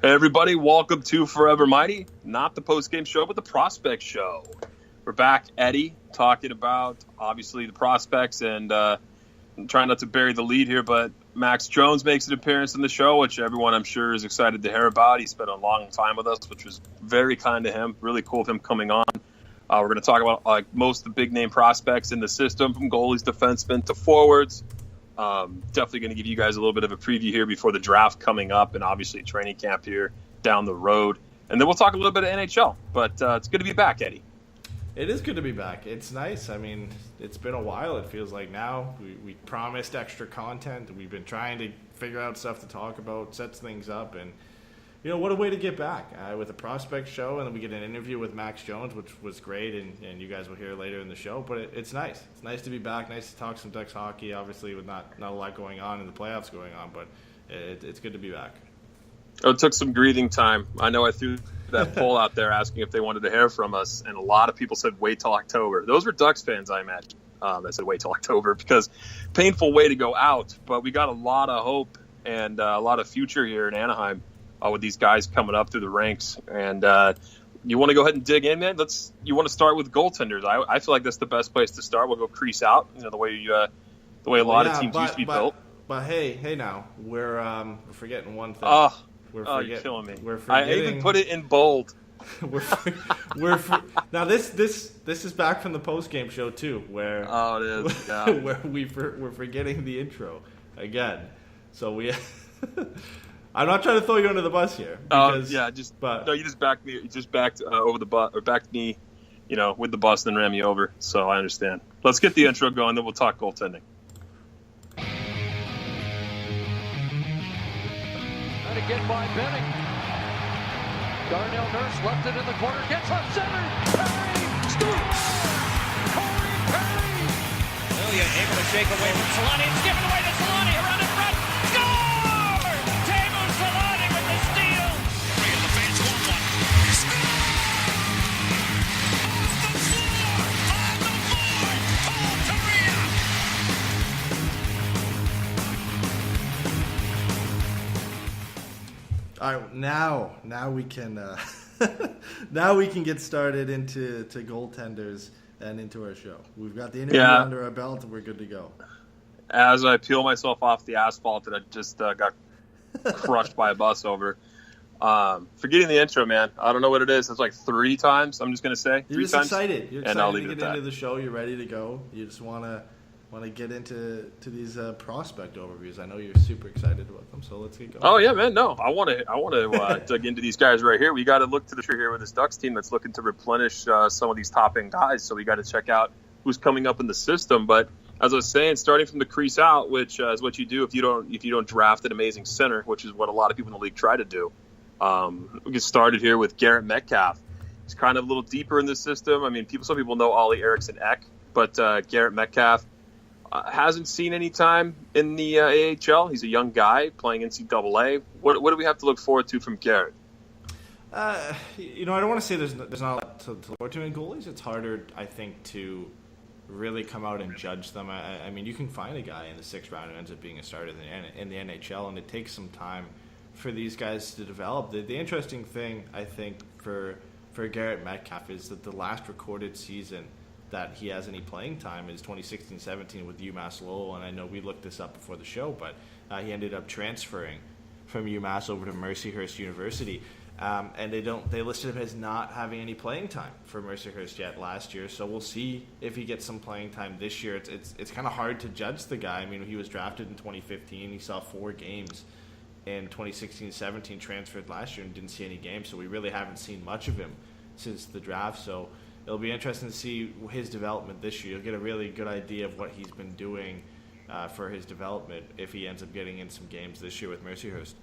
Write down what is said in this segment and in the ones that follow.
Hey everybody, welcome to Forever Mighty, not the post-game show, but the prospect show. We're back, Eddie, talking about, obviously, the prospects, and I'm trying not to bury the lead here, but Max Jones makes an appearance in the show, which everyone, I'm sure, is excited to hear about. He spent a long time with us, which was very kind to him. Really cool of him coming on. We're going to talk about most of the big-name prospects in the system, from goalies, defensemen, to forwards. Definitely going to give you guys a little bit of a preview here before the draft coming up, and obviously training camp here down the road. And then we'll talk a little bit of NHL. But it's good to be back, Eddie. It is good to be back. It's nice. I mean, it's been a while, it feels like now. We promised extra content. We've been trying to figure out stuff to talk about, sets things up. And, you know, what a way to get back with a prospect show. And then we get an interview with Max Jones, which was great. And you guys will hear later in the show. But it's nice. It's nice to be back. Nice to talk some Ducks hockey, obviously, with not a lot going on and the playoffs going on. But it's good to be back. Oh, it took some breathing time. I know I threw that poll out there asking if they wanted to hear from us, and a lot of people said wait till October. Those were Ducks fans, I imagine, that said wait till October, because painful way to go out. But we got a lot of hope and a lot of future here in Anaheim with these guys coming up through the ranks. And you want to go ahead and dig in, man? You want to start with goaltenders. I feel like that's the best place to start. We'll go crease out, the way a lot of teams used to be built. But hey, now we're forgetting one thing. You're killing me. I even put it in bold. Now this is back from the post game show too, where it is. Yeah. Where we're forgetting the intro again. So we. I'm not trying to throw you under the bus here. You just backed me. You just backed over the bus, or backed me, with the bus, then ran me over. So I understand. Let's get the intro going, then we'll talk goaltending. Again by Benning. Darnell Nurse left it in the corner, gets up center. Perry scoops. Corey Perry. Ilya able to shake away from Solani. It's given away to Solani. Around in front. Score! Teemu Solani with the steal. Perry in the face, 1-1. Score! Off the floor! On the board! Paul Kariya! All right, now we can now we can get started into goaltenders and into our show. We've got the interview under our belt, and we're good to go. As I peel myself off the asphalt that I just got crushed by a bus over, forgetting the intro, man. I don't know what it is. It's like 3 times. I'm just gonna say you're just times, excited. You're and excited I'll to leave get it at into that. the show. You're ready to go. You just want to get into these prospect overviews. I know you're super excited about them, so let's get going. Oh yeah, man. No, I want to dig into these guys right here. We got to look to the future here with this Ducks team that's looking to replenish some of these top end guys. So we got to check out who's coming up in the system. But as I was saying, starting from the crease out, which is what you do if you don't draft an amazing center, which is what a lot of people in the league try to do. We get started here with Garrett Metcalf. He's kind of a little deeper in the system. I mean, some people know Ollie Eriksson, but Garrett Metcalf hasn't seen any time in the AHL. He's a young guy playing NCAA. What do we have to look forward to from Garrett? I don't want to say there's not a lot to look forward to in goalies. It's harder, I think, to really come out and judge them. I mean, you can find a guy in the 6th round who ends up being a starter in the NHL, and it takes some time for these guys to develop. The interesting thing, I think, for Garrett Metcalf is that the last recorded season that he has any playing time is 2016-17 with UMass Lowell, and I know we looked this up before the show, but he ended up transferring from UMass over to Mercyhurst University, and they listed him as not having any playing time for Mercyhurst yet last year. So we'll see if he gets some playing time this year. It's kind of hard to judge the guy. I mean, he was drafted in 2015. He saw 4 games in 2016-17, transferred last year and didn't see any games. So we really haven't seen much of him since the draft. So it'll be interesting to see his development this year. You'll get a really good idea of what he's been doing for his development if he ends up getting in some games this year with Mercyhurst.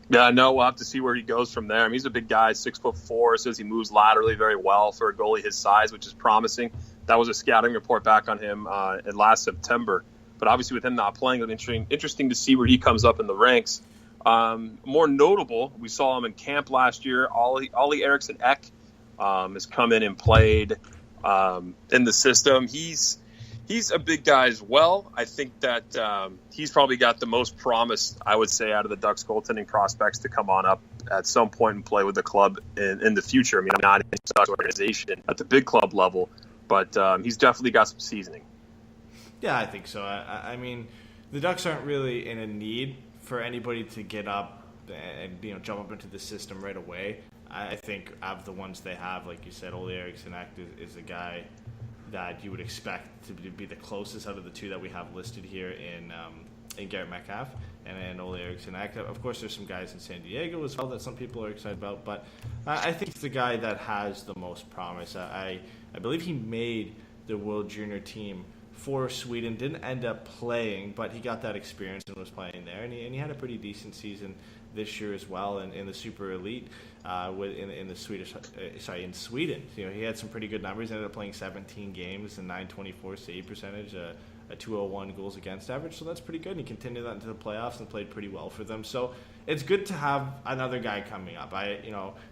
Yeah, no, we'll have to see where he goes from there. I mean, he's a big guy, 6'4", says he moves laterally very well for a goalie his size, which is promising. That was a scouting report back on him in last September. But obviously with him not playing, it'll be interesting to see where he comes up in the ranks. More notable, we saw him in camp last year. Ollie Eriksson has come in and played in the system. He's He's a big guy as well. I think that he's probably got the most promise, I would say, out of the Ducks goaltending prospects to come on up at some point and play with the club in the future. I mean, not in the Ducks organization at the big club level, but he's definitely got some seasoning. Yeah, I think so. I mean, the Ducks aren't really in a need for anybody to get up and jump up into the system right away. I think of the ones they have, like you said, Ollie Eriksson is a guy that you would expect to be the closest out of the two that we have listed here in Garrett Metcalf and Ollie Eriksson. Of course, there's some guys in San Diego as well that some people are excited about, but I think it's the guy that has the most promise. I believe he made the World Junior team for Sweden, didn't end up playing, but he got that experience and was playing there, and he had a pretty decent season this year as well in the Super Elite in Sweden. He had some pretty good numbers. Ended up playing 17 games and 924 save percentage, a 201 goals against average. So that's pretty good. And he continued that into the playoffs and played pretty well for them. So it's good to have another guy coming up.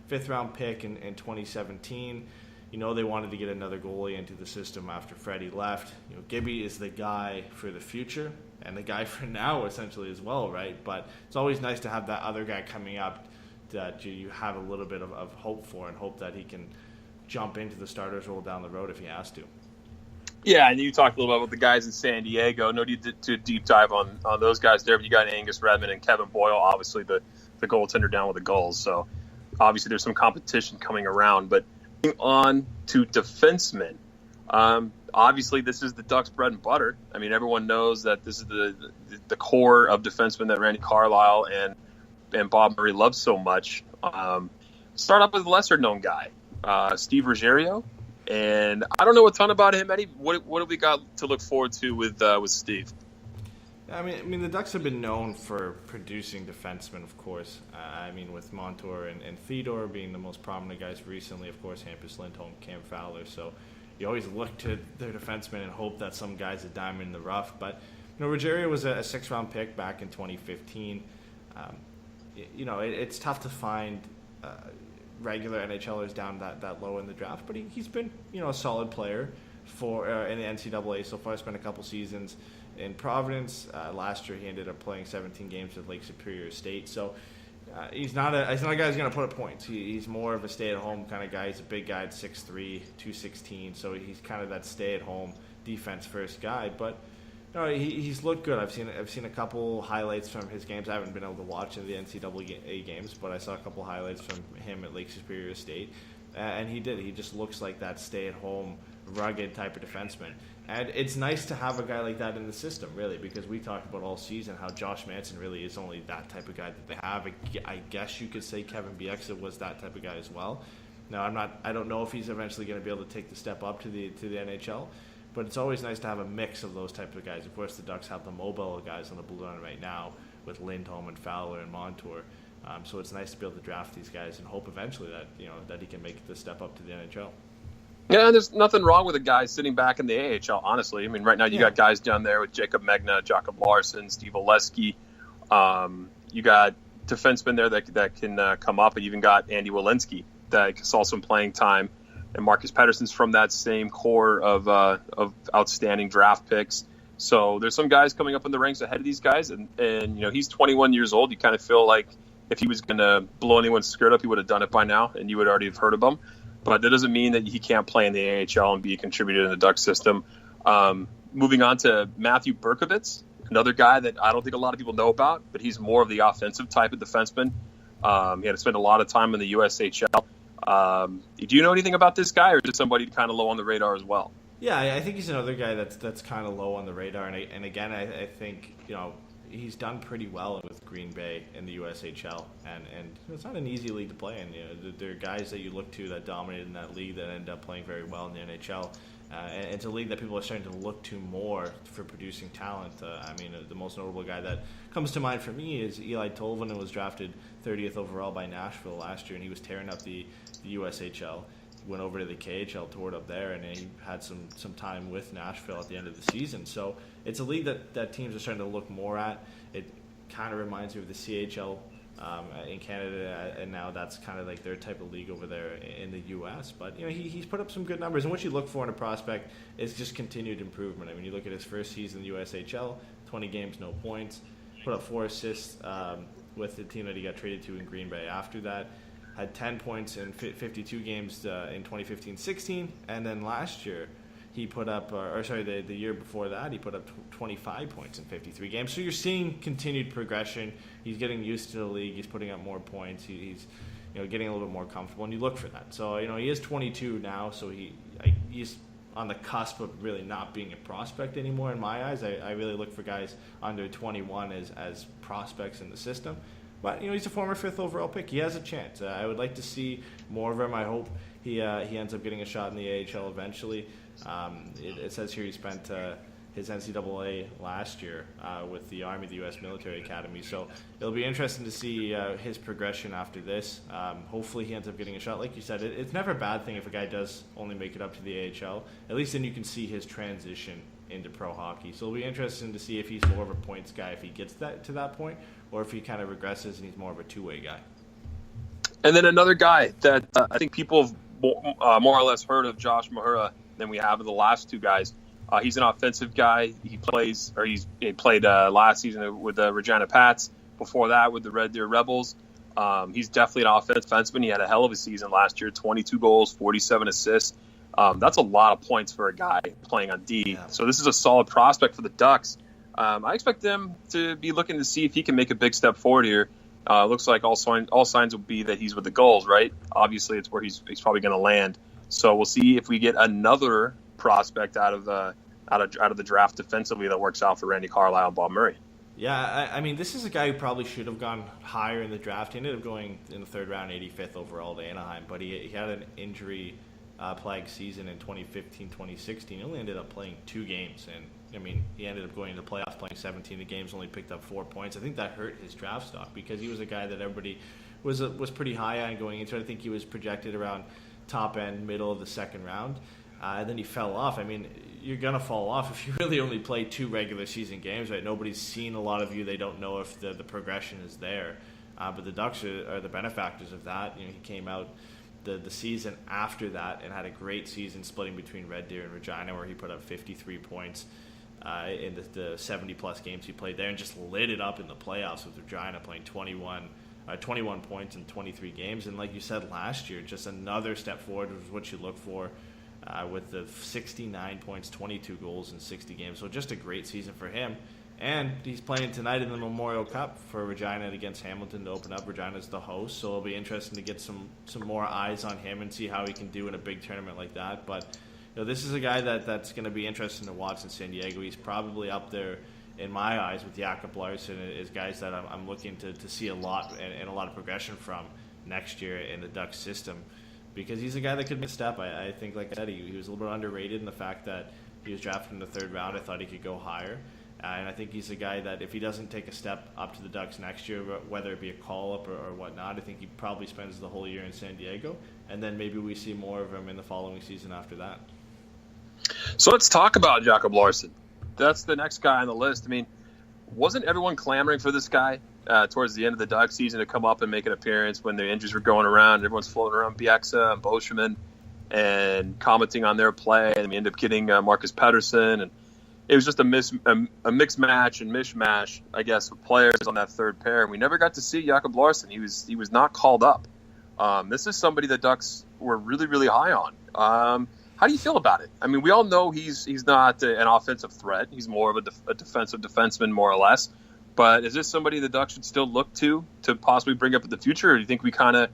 Fifth round pick in 2017. They wanted to get another goalie into the system after Freddie left. Gibby is the guy for the future and the guy for now, essentially, as well, right? But it's always nice to have that other guy coming up that you have a little bit of hope for and hope that he can jump into the starter's role down the road if he has to. Yeah, and you talked a little bit about the guys in San Diego. No need to deep dive on those guys there, but you got Angus Redmond and Kevin Boyle, obviously the goaltender down with the goals. So obviously there's some competition coming around, but on to defensemen. Obviously, this is the Ducks' bread and butter. I mean, everyone knows that this is the core of defensemen that Randy Carlyle and Bob Murray love so much. Start off with a lesser-known guy, Steve Ruggiero. And I don't know a ton about him, Eddie. What have we got to look forward to with Steve? I mean, the Ducks have been known for producing defensemen, of course. With Montour and Theodore being the most prominent guys recently, of course, Hampus Lindholm, Cam Fowler. So you always look to their defensemen and hope that some guy's a diamond in the rough. But, Ruggiero was a sixth-round pick back in 2015. It's tough to find regular NHLers down that low in the draft, but he's been, a solid player for in the NCAA so far. Spent a couple seasons in Providence. Last year he ended up playing 17 games at Lake Superior State. So he's not a guy who's going to put up points. He's more of a stay-at-home kind of guy. He's a big guy at 6'3", 216. So he's kind of that stay-at-home defense-first guy. But he's looked good. I've seen a couple highlights from his games. I haven't been able to watch any of the NCAA games, but I saw a couple highlights from him at Lake Superior State. And he just looks like that stay-at-home, rugged type of defenseman. And it's nice to have a guy like that in the system, really, because we talked about all season how Josh Manson really is only that type of guy that they have. I guess you could say Kevin Bieksa was that type of guy as well. Now, I don't know if he's eventually going to be able to take the step up to the NHL, but it's always nice to have a mix of those types of guys. Of course, the Ducks have the mobile guys on the blue line right now with Lindholm and Fowler and Montour. So it's nice to be able to draft these guys and hope eventually that that he can make the step up to the NHL. Yeah, and there's nothing wrong with a guy sitting back in the AHL, honestly. I mean, right now you got guys down there with Jacob Megna, Jakob Larson, Steve Oleski. You got defensemen there that can come up, and you even got Andy Walensky that saw some playing time. And Marcus Pettersson's from that same core of outstanding draft picks. So there's some guys coming up in the ranks ahead of these guys, and he's 21 years old. You kind of feel like if he was going to blow anyone's skirt up, he would have done it by now, and you would already have heard of him. But that doesn't mean that he can't play in the AHL and be a contributor in the Ducks system. Moving on to Matthew Berkovitz, another guy that I don't think a lot of people know about, but he's more of the offensive type of defenseman. He had to spend a lot of time in the USHL. Do you know anything about this guy, or is it somebody kind of low on the radar as well? Yeah, I think he's another guy that's kind of low on the radar. And again, I think, he's done pretty well with Green Bay in the USHL, and it's not an easy league to play in. There are guys that you look to that dominated in that league that end up playing very well in the NHL. And it's a league that people are starting to look to more for producing talent. The most notable guy that comes to mind for me is Eli Tolvanen, who was drafted 30th overall by Nashville last year, and he was tearing up the USHL. Went over to the KHL, toured up there, and he had some time with Nashville at the end of the season. So it's a league that teams are starting to look more at. It kind of reminds me of the CHL in Canada, and now that's kind of like their type of league over there in the U.S. But he's put up some good numbers, and what you look for in a prospect is just continued improvement. I mean, you look at his first season in the USHL, 20 games, no points, put up 4 assists with the team that he got traded to in Green Bay after that. Had 10 points in 52 games in 2015-16, and then last year he put up, the year before that, he put up 25 points in 53 games. So you're seeing continued progression. He's getting used to the league. He's putting up more points. He's getting a little bit more comfortable, and you look for that. So he is 22 now, so he's on the cusp of really not being a prospect anymore in my eyes. I really look for guys under 21 as prospects in the system. But he's a former 5th overall pick. He has a chance. I would like to see more of him. I hope he ends up getting a shot in the AHL eventually. It says here he spent his NCAA last year with the Army, the U.S. Military Academy. So it'll be interesting to see his progression after this. Hopefully he ends up getting a shot. Like you said, it's never a bad thing if a guy does only make it up to the AHL. At least then you can see his transition into pro hockey. So it'll be interesting to see if he's more of a points guy if he gets to that point, or if he kind of regresses and he's more of a two-way guy. And then another guy that I think people have more or less heard of, Josh Mahura, than we have of the last two guys. He's an offensive guy. He played last season with the Regina Pats. Before that, with the Red Deer Rebels. He's definitely an offensive defenseman. He had a hell of a season last year, 22 goals, 47 assists. That's a lot of points for a guy playing on D. Yeah. So this is a solid prospect for the Ducks. I expect them to be looking to see if he can make a big step forward here. Looks like all signs will be that he's with the Gulls, right? Obviously, it's where he's probably going to land. So we'll see if we get another prospect out of the draft defensively that works out for Randy Carlyle and Bob Murray. Yeah, I mean, this is a guy who probably should have gone higher in the draft. He ended up going in the 3rd round, 85th overall to Anaheim, but he had an injury plagued season in 2015-2016. He only ended up playing 2 games, and I mean, he ended up going to the playoffs playing 17 games, only picked up 4 points. I think that hurt his draft stock because he was a guy that everybody was pretty high on going into. I think he was projected around top end, middle of the 2nd round, and then he fell off. I mean, you're gonna fall off if you really only play 2 regular season games, right? Nobody's seen a lot of you. They don't know if the progression is there. But the Ducks are the benefactors of that. He came out the season after that and had a great season splitting between Red Deer and Regina, where he put up 53 points in the 70-plus games he played there, and just lit it up in the playoffs with Regina playing 21 points in 23 games. And like you said last year, just another step forward was what you look for with the 69 points, 22 goals in 60 games. So just a great season for him. And he's playing tonight in the Memorial Cup for Regina against Hamilton to open up. Regina's the host, so it'll be interesting to get some more eyes on him and see how he can do in a big tournament like that. But this is a guy that's going to be interesting to watch in San Diego. He's probably up there in my eyes with Jakob Larson as guys that I'm looking to see a lot and a lot of progression from next year in the Ducks system, because he's a guy that could make a step. I think, like I said, he was a little bit underrated in the fact that he was drafted in the 3rd round. I thought he could go higher. And I think he's a guy that if he doesn't take a step up to the Ducks next year, whether it be a call-up or whatnot, I think he probably spends the whole year in San Diego. And then maybe we see more of him in the following season after that. So let's talk about Jakob Larson. That's the next guy on the list. I mean, wasn't everyone clamoring for this guy towards the end of the Ducks season to come up and make an appearance when the injuries were going around? Everyone's floating around Bieksa and Boschman and commenting on their play. And we ended up getting Marcus Pettersson, and it was just a mixed match and mishmash, I guess, with players on that 3rd pair. And we never got to see Jakob Larson. He was not called up. This is somebody the Ducks were really, really high on. How do you feel about it? I mean, we all know he's not an offensive threat. He's more of a defensive defenseman, more or less. But is this somebody the Ducks should still look to possibly bring up in the future? Or do you think we kind of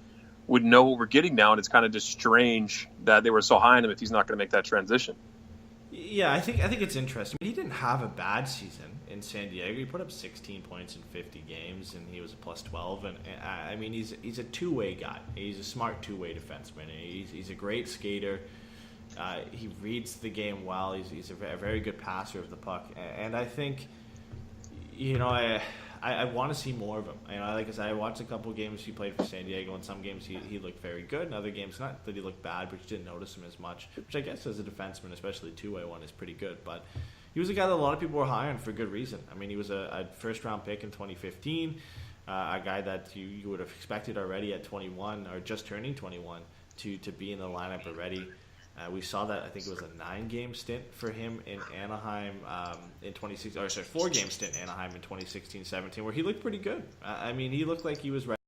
would know what we're getting now, and it's kind of just strange that they were so high on him if he's not going to make that transition? Yeah, I think it's interesting. I mean, he didn't have a bad season in San Diego. He put up 16 points in 50 games, and he was a +12. And I mean, he's a two-way guy. He's a smart two-way defenseman. He's a great skater. He reads the game well. He's a very good passer of the puck. And I think, I want to see more of him. Like I said, I watched a couple of games he played for San Diego. In some games he looked very good. In other games, not that he looked bad, but you didn't notice him as much. Which I guess as a defenseman, especially two-way one, is pretty good. But he was a guy that a lot of people were high on for good reason. I mean, he was a first-round pick in 2015. a guy that you would have expected already at 21 or just turning 21 to be in the lineup already. We saw that, I think it was a 9-game stint for him in Anaheim in 2016, or sorry, 4-game stint in Anaheim in 2016-17, where he looked pretty good. I mean, he looked like he was ready